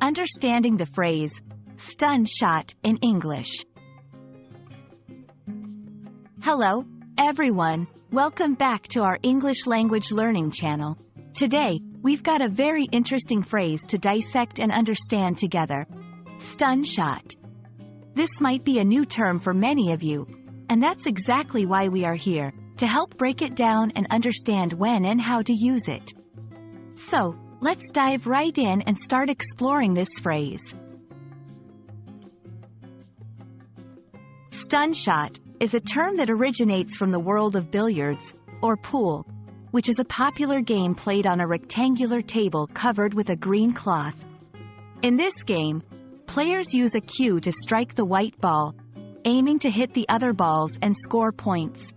Understanding the phrase, stun shot in English. Hello, everyone. Welcome back to our English language learning channel. Today, we've got a very interesting phrase to dissect and understand together. Stun shot. This might be a new term for many of you, and that's exactly why we are here, to help break it down and understand when and how to use it. So, let's dive right in and start exploring this phrase. Stun shot is a term that originates from the world of billiards, or pool, which is a popular game played on a rectangular table covered with a green cloth. In this game, players use a cue to strike the white ball, aiming to hit the other balls and score points.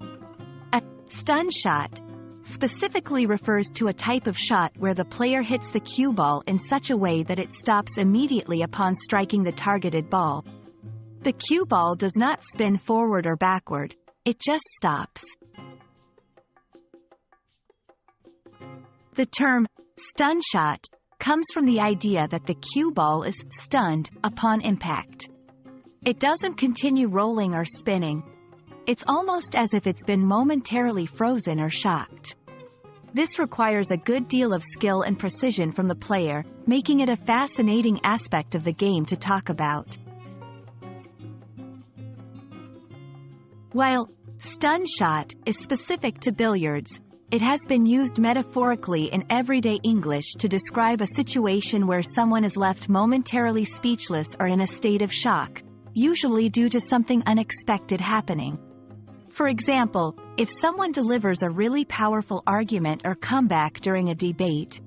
A stun shot specifically refers to a type of shot where the player hits the cue ball in such a way that it stops immediately upon striking the targeted ball. The cue ball does not spin forward or backward, it just stops. The term stun shot comes from the idea that the cue ball is stunned upon impact. It doesn't continue rolling or spinning. It's almost as if it's been momentarily frozen or shocked. This requires a good deal of skill and precision from the player, making it a fascinating aspect of the game to talk about. While stun shot is specific to billiards, it has been used metaphorically in everyday English to describe a situation where someone is left momentarily speechless or in a state of shock, usually due to something unexpected happening. For example, if someone delivers a really powerful argument or comeback during a debate,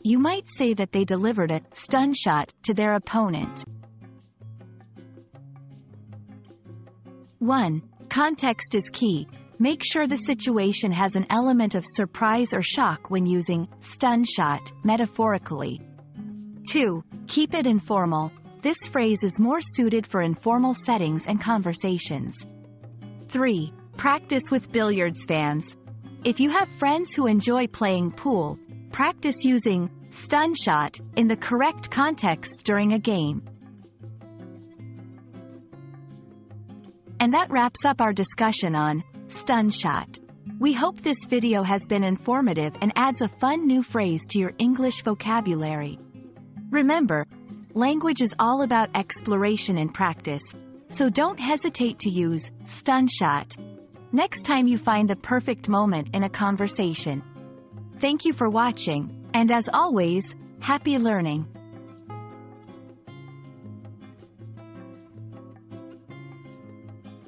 you might say that they delivered a stun shot to their opponent. 1. Context is key. Make sure the situation has an element of surprise or shock when using stun shot metaphorically. 2. Keep it informal. This phrase is more suited for informal settings and conversations. 3. Practice with billiards fans. If you have friends who enjoy playing pool, practice using stun shot in the correct context during a game. And that wraps up our discussion on stun shot. We hope this video has been informative and adds a fun new phrase to your English vocabulary. Remember, language is all about exploration and practice, so don't hesitate to use stun shot next time you find the perfect moment in a conversation. Thank you for watching, and as always, happy learning.